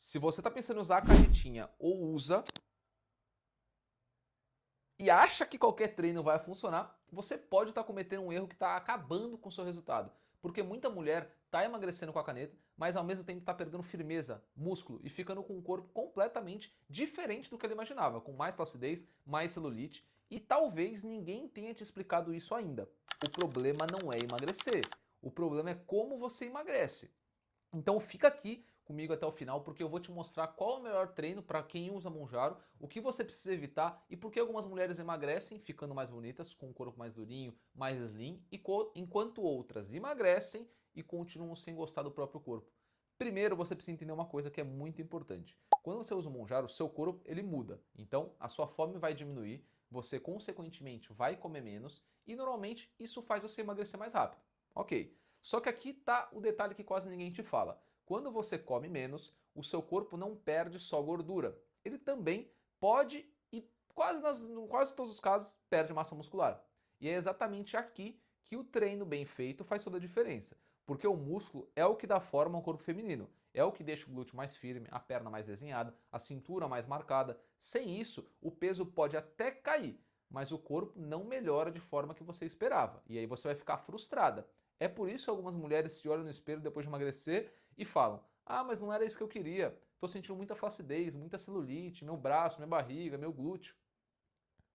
Se você está pensando em usar a canetinha ou usa e acha que qualquer treino vai funcionar, você pode estar cometendo um erro que está acabando com o seu resultado. Porque muita mulher está emagrecendo com a caneta, mas ao mesmo tempo está perdendo firmeza, músculo e ficando com um corpo completamente diferente do que ela imaginava, com mais flacidez, mais celulite, e talvez ninguém tenha te explicado isso ainda. O problema não é emagrecer, o problema é como você emagrece. Então fica aqui comigo até o final, porque eu vou te mostrar qual é o melhor treino para quem usa Monjaro, o que você precisa evitar e por que algumas mulheres emagrecem ficando mais bonitas, com o corpo mais durinho, mais slim, enquanto outras emagrecem e continuam sem gostar do próprio corpo. Primeiro você precisa entender uma coisa que é muito importante. Quando você usa o Monjaro, o seu corpo ele muda. Então a sua fome vai diminuir, você consequentemente vai comer menos e normalmente isso faz você emagrecer mais rápido. Ok. Só que aqui está o detalhe que quase ninguém te fala. Quando você come menos, o seu corpo não perde só gordura. Ele também pode e quase todos os casos perde massa muscular. E é exatamente aqui que o treino bem feito faz toda a diferença. Porque o músculo é o que dá forma ao corpo feminino. É o que deixa o glúteo mais firme, a perna mais desenhada, a cintura mais marcada. Sem isso, o peso pode até cair, mas o corpo não melhora de forma que você esperava. E aí você vai ficar frustrada. É por isso que algumas mulheres se olham no espelho depois de emagrecer e falam: ah, mas não era isso que eu queria. Estou sentindo muita flacidez, muita celulite, meu braço, minha barriga, meu glúteo.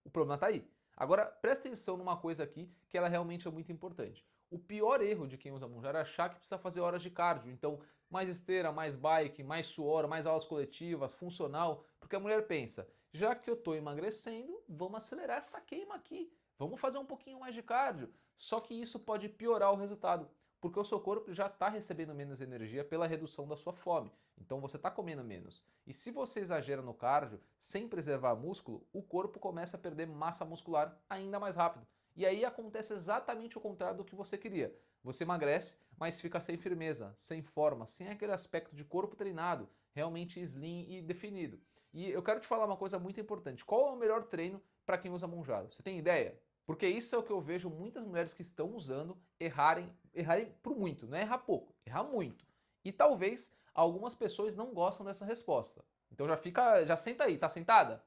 O problema está aí. Agora, presta atenção numa coisa aqui que ela realmente é muito importante. O pior erro de quem usa Monjaro é achar que precisa fazer horas de cardio. Então, mais esteira, mais bike, mais suor, mais aulas coletivas, funcional. Porque a mulher pensa, já que eu estou emagrecendo, vamos acelerar essa queima aqui. Vamos fazer um pouquinho mais de cardio. Só que isso pode piorar o resultado, porque o seu corpo já está recebendo menos energia pela redução da sua fome. Então você está comendo menos. E se você exagera no cardio, sem preservar músculo, o corpo começa a perder massa muscular ainda mais rápido. E aí acontece exatamente o contrário do que você queria. Você emagrece, mas fica sem firmeza, sem forma, sem aquele aspecto de corpo treinado, realmente slim e definido. E eu quero te falar uma coisa muito importante. Qual é o melhor treino para quem usa Monjaro? Você tem ideia? Porque isso é o que eu vejo muitas mulheres que estão usando errarem por muito, não é errar pouco, errar muito. E talvez algumas pessoas não gostam dessa resposta. Então já senta aí, tá sentada?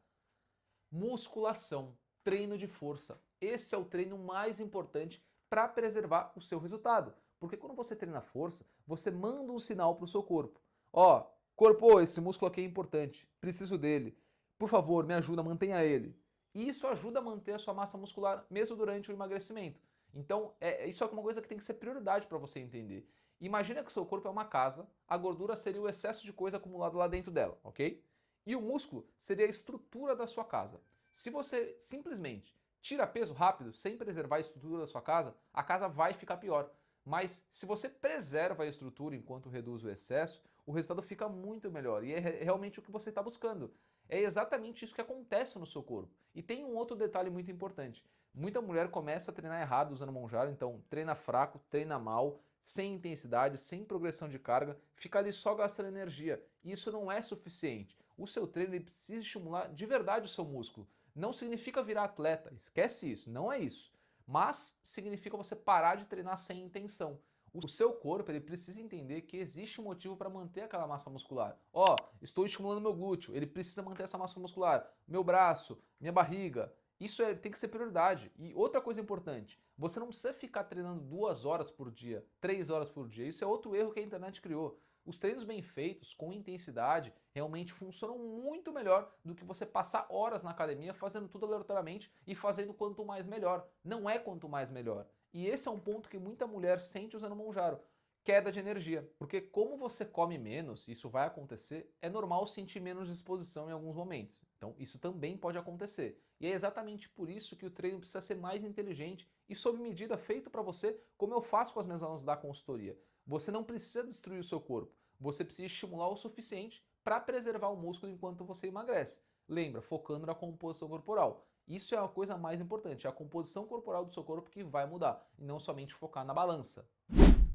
Musculação, treino de força. Esse é o treino mais importante para preservar o seu resultado. Porque quando você treina força, você manda um sinal para o seu corpo. Ó, corpo, esse músculo aqui é importante, preciso dele. Por favor, me ajuda, mantenha ele. E isso ajuda a manter a sua massa muscular mesmo durante o emagrecimento. Então, isso é uma coisa que tem que ser prioridade para você entender. Imagina que o seu corpo é uma casa, a gordura seria o excesso de coisa acumulado lá dentro dela, ok? E o músculo seria a estrutura da sua casa. Se você simplesmente tira peso rápido, sem preservar a estrutura da sua casa, a casa vai ficar pior. Mas se você preserva a estrutura enquanto reduz o excesso, o resultado fica muito melhor. E é realmente o que você está buscando. É exatamente isso que acontece no seu corpo. E tem um outro detalhe muito importante. Muita mulher começa a treinar errado usando Monjaro, então treina fraco, treina mal, sem intensidade, sem progressão de carga, fica ali só gastando energia. E isso não é suficiente. O seu treino ele precisa estimular de verdade o seu músculo. Não significa virar atleta, esquece isso, não é isso. Mas significa você parar de treinar sem intenção. O seu corpo ele precisa entender que existe um motivo para manter aquela massa muscular. Ó, estou estimulando meu glúteo, ele precisa manter essa massa muscular. Meu braço, minha barriga. Isso tem que ser prioridade. E outra coisa importante, você não precisa ficar treinando 2 horas por dia, 3 horas por dia. Isso é outro erro que a internet criou. Os treinos bem feitos, com intensidade, realmente funcionam muito melhor do que você passar horas na academia fazendo tudo aleatoriamente e fazendo quanto mais melhor. Não é quanto mais melhor. E esse é um ponto que muita mulher sente usando Monjaro. Queda de energia. Porque como você come menos, isso vai acontecer, é normal sentir menos disposição em alguns momentos. Então isso também pode acontecer. E é exatamente por isso que o treino precisa ser mais inteligente e sob medida feito para você, como eu faço com as minhas alunas da consultoria. Você não precisa destruir o seu corpo, você precisa estimular o suficiente para preservar o músculo enquanto você emagrece. Lembra, focando na composição corporal. Isso é a coisa mais importante, é a composição corporal do seu corpo que vai mudar, e não somente focar na balança.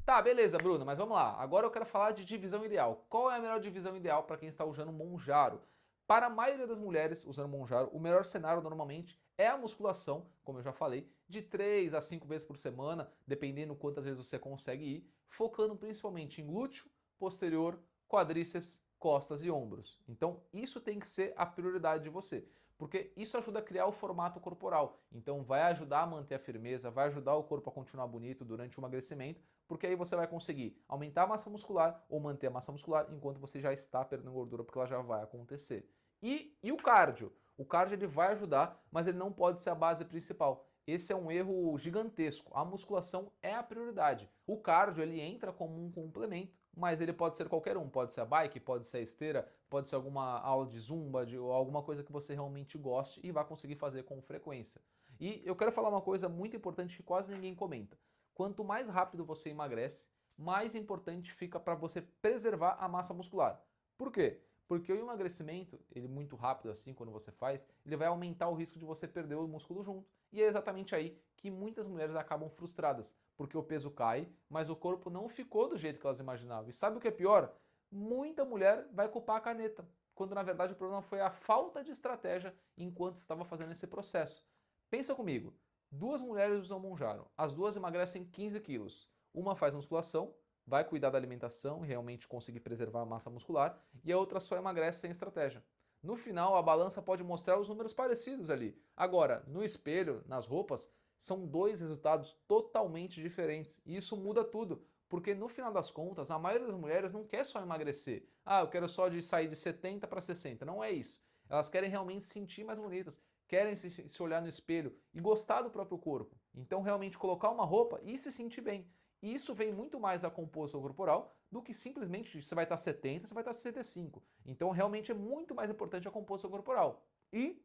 Tá, beleza, Bruno, mas vamos lá. Agora eu quero falar de divisão ideal. Qual é a melhor divisão ideal para quem está usando Monjaro? Para a maioria das mulheres usando Monjaro, o melhor cenário normalmente é a musculação, como eu já falei, de 3 a 5 vezes por semana, dependendo quantas vezes você consegue ir, focando principalmente em glúteo, posterior, quadríceps costas e ombros. Então isso tem que ser a prioridade de você, porque isso ajuda a criar o formato corporal. Então vai ajudar a manter a firmeza, vai ajudar o corpo a continuar bonito durante o emagrecimento, porque aí você vai conseguir aumentar a massa muscular ou manter a massa muscular enquanto você já está perdendo gordura, porque ela já vai acontecer. E o cardio? O cardio ele vai ajudar, mas ele não pode ser a base principal. Esse é um erro gigantesco. A musculação é a prioridade. O cardio ele entra como um complemento, mas ele pode ser qualquer um. Pode ser a bike, pode ser a esteira, pode ser alguma aula de zumba, ou alguma coisa que você realmente goste e vai conseguir fazer com frequência. E eu quero falar uma coisa muito importante que quase ninguém comenta. Quanto mais rápido você emagrece, mais importante fica para você preservar a massa muscular. Por quê? Porque o emagrecimento, ele muito rápido assim, quando você faz, ele vai aumentar o risco de você perder o músculo junto. E é exatamente aí que muitas mulheres acabam frustradas, porque o peso cai, mas o corpo não ficou do jeito que elas imaginavam. E sabe o que é pior? Muita mulher vai culpar a caneta, quando na verdade o problema foi a falta de estratégia enquanto estava fazendo esse processo. Pensa comigo, duas mulheres usam Monjaro, as duas emagrecem 15 quilos. Uma faz musculação, vai cuidar da alimentação e realmente conseguir preservar a massa muscular, e a outra só emagrece sem estratégia. No final, a balança pode mostrar os números parecidos ali. Agora, no espelho, nas roupas, são dois resultados totalmente diferentes. E isso muda tudo, porque no final das contas, a maioria das mulheres não quer só emagrecer. Ah, eu quero só de sair de 70 para 60. Não é isso. Elas querem realmente se sentir mais bonitas, querem se olhar no espelho e gostar do próprio corpo. Então, realmente colocar uma roupa e se sentir bem. E isso vem muito mais da composição corporal do que simplesmente você vai estar 70, você vai estar 65. Então realmente é muito mais importante a composição corporal. E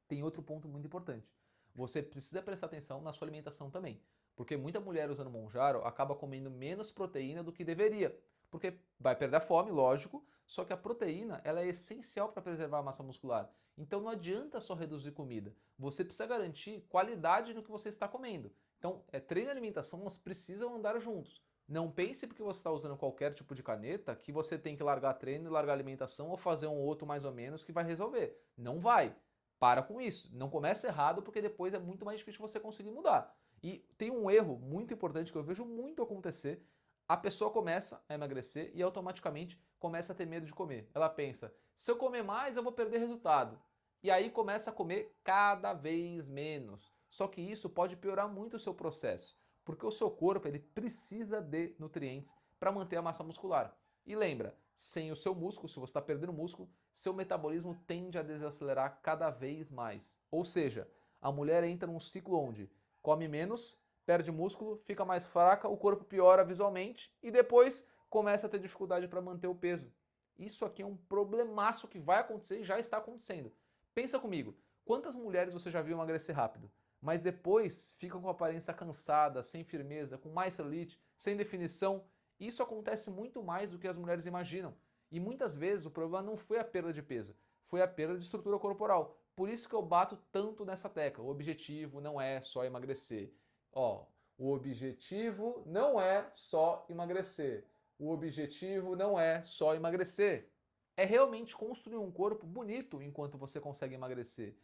tem outro ponto muito importante. Você precisa prestar atenção na sua alimentação também. Porque muita mulher usando Monjaro acaba comendo menos proteína do que deveria. Porque vai perder a fome, lógico, só que a proteína ela é essencial para preservar a massa muscular. Então não adianta só reduzir comida. Você precisa garantir qualidade no que você está comendo. Então, treino e alimentação elas precisam andar juntos. Não pense porque você está usando qualquer tipo de caneta que você tem que largar treino e largar alimentação ou fazer um outro mais ou menos que vai resolver. Não vai. Para com isso. Não comece errado porque depois é muito mais difícil você conseguir mudar. E tem um erro muito importante que eu vejo muito acontecer. A pessoa começa a emagrecer e automaticamente começa a ter medo de comer. Ela pensa, se eu comer mais eu vou perder resultado. E aí começa a comer cada vez menos. Só que isso pode piorar muito o seu processo, porque o seu corpo ele precisa de nutrientes para manter a massa muscular. E lembra, sem o seu músculo, se você está perdendo músculo, seu metabolismo tende a desacelerar cada vez mais. Ou seja, a mulher entra num ciclo onde come menos, perde músculo, fica mais fraca, o corpo piora visualmente e depois começa a ter dificuldade para manter o peso. Isso aqui é um problemaço que vai acontecer e já está acontecendo. Pensa comigo, quantas mulheres você já viu emagrecer rápido? Mas depois ficam com a aparência cansada, sem firmeza, com mais celulite, sem definição. Isso acontece muito mais do que as mulheres imaginam. E muitas vezes o problema não foi a perda de peso, foi a perda de estrutura corporal. Por isso que eu bato tanto nessa tecla. O objetivo não é só emagrecer. Ó, o objetivo não é só emagrecer. O objetivo não é só emagrecer. É realmente construir um corpo bonito enquanto você consegue emagrecer,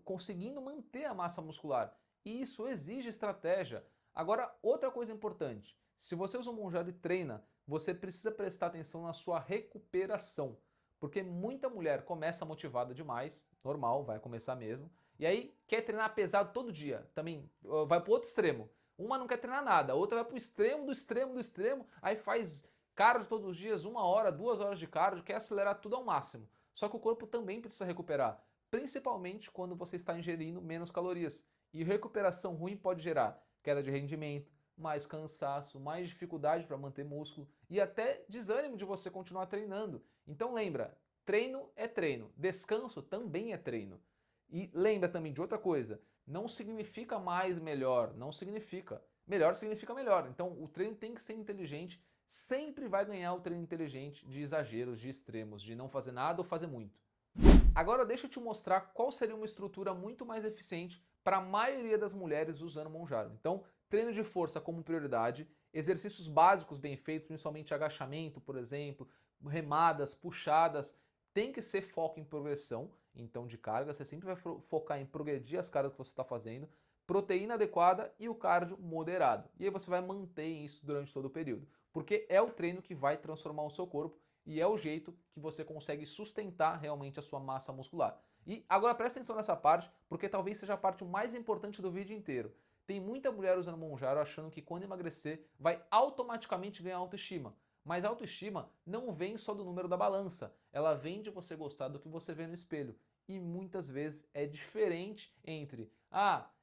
conseguindo manter a massa muscular. E isso exige estratégia. Agora, outra coisa importante, se você usa um Monjaro e treina, você precisa prestar atenção na sua recuperação. Porque muita mulher começa motivada demais, normal, vai começar mesmo, e aí quer treinar pesado todo dia, também vai para o outro extremo. Uma não quer treinar nada, a outra vai para o extremo do extremo do extremo, aí faz cardio todos os dias, 1 hora, 2 horas de cardio, quer acelerar tudo ao máximo. Só que o corpo também precisa recuperar, principalmente quando você está ingerindo menos calorias. E recuperação ruim pode gerar queda de rendimento, mais cansaço, mais dificuldade para manter músculo e até desânimo de você continuar treinando. Então lembra, treino é treino, descanso também é treino. E lembra também de outra coisa, não significa mais melhor, não significa. Melhor significa melhor. Então o treino tem que ser inteligente, sempre vai ganhar o treino inteligente de exageros, de extremos, de não fazer nada ou fazer muito. Agora deixa eu te mostrar qual seria uma estrutura muito mais eficiente para a maioria das mulheres usando Monjaro. Então, treino de força como prioridade, exercícios básicos bem feitos, principalmente agachamento, por exemplo, remadas, puxadas, tem que ser foco em progressão, então de carga, você sempre vai focar em progredir as cargas que você está fazendo, proteína adequada e o cardio moderado. E aí você vai manter isso durante todo o período, porque é o treino que vai transformar o seu corpo e é o jeito que você consegue sustentar realmente a sua massa muscular. E agora presta atenção nessa parte, porque talvez seja a parte mais importante do vídeo inteiro. Tem muita mulher usando Monjaro achando que quando emagrecer vai automaticamente ganhar autoestima. Mas a autoestima não vem só do número da balança, ela vem de você gostar do que você vê no espelho. E muitas vezes é diferente entre,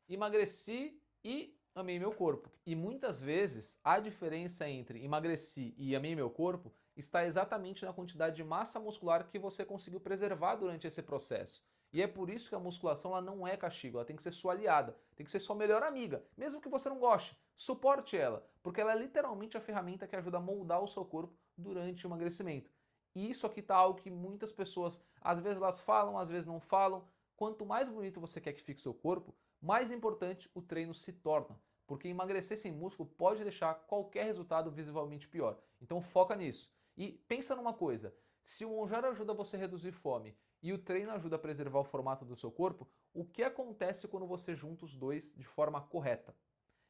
emagreci e amei meu corpo. E muitas vezes a diferença entre emagreci e amei meu corpo está exatamente na quantidade de massa muscular que você conseguiu preservar durante esse processo. E é por isso que a musculação ela não é castigo, ela tem que ser sua aliada, tem que ser sua melhor amiga, mesmo que você não goste. Suporte ela, porque ela é literalmente a ferramenta que ajuda a moldar o seu corpo durante o emagrecimento. E isso aqui tá algo que muitas pessoas, às vezes elas falam, às vezes não falam. Quanto mais bonito você quer que fique o seu corpo, mais importante o treino se torna. Porque emagrecer sem músculo pode deixar qualquer resultado visivelmente pior. Então foca nisso. E pensa numa coisa, se o Monjaro ajuda você a reduzir fome e o treino ajuda a preservar o formato do seu corpo, o que acontece quando você junta os dois de forma correta?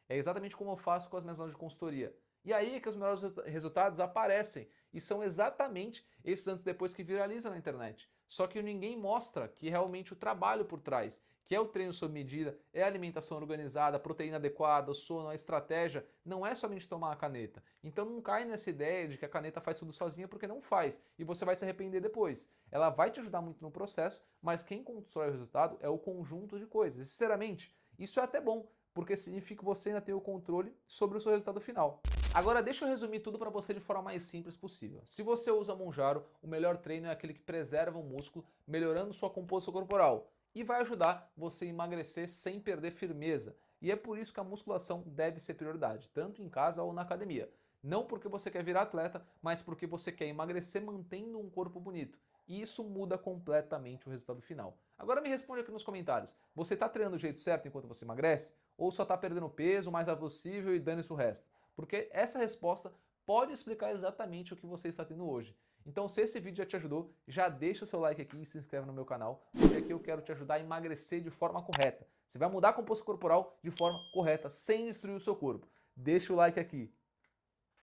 É exatamente como eu faço com as minhas aulas de consultoria. E aí é que os melhores resultados aparecem. E são exatamente esses antes e depois que viralizam na internet. Só que ninguém mostra que realmente o trabalho por trás, que é o treino sob medida, é a alimentação organizada, a proteína adequada, o sono, a estratégia, não é somente tomar a caneta. Então não cai nessa ideia de que a caneta faz tudo sozinha, porque não faz. E você vai se arrepender depois. Ela vai te ajudar muito no processo, mas quem constrói o resultado é o conjunto de coisas. E, sinceramente, isso é até bom, porque significa que você ainda tem o controle sobre o seu resultado final. Agora deixa eu resumir tudo para você de forma mais simples possível. Se você usa Monjaro, o melhor treino é aquele que preserva o músculo, melhorando sua composição corporal e vai ajudar você a emagrecer sem perder firmeza. E é por isso que a musculação deve ser prioridade, tanto em casa ou na academia. Não porque você quer virar atleta, mas porque você quer emagrecer mantendo um corpo bonito. E isso muda completamente o resultado final. Agora me responde aqui nos comentários. Você está treinando do jeito certo enquanto você emagrece? Ou só está perdendo peso o mais rápido possível e dane-se o resto? Porque essa resposta pode explicar exatamente o que você está tendo hoje. Então, se esse vídeo já te ajudou, já deixa o seu like aqui e se inscreve no meu canal, porque aqui eu quero te ajudar a emagrecer de forma correta. Você vai mudar a composição corporal de forma correta, sem destruir o seu corpo. Deixa o like aqui.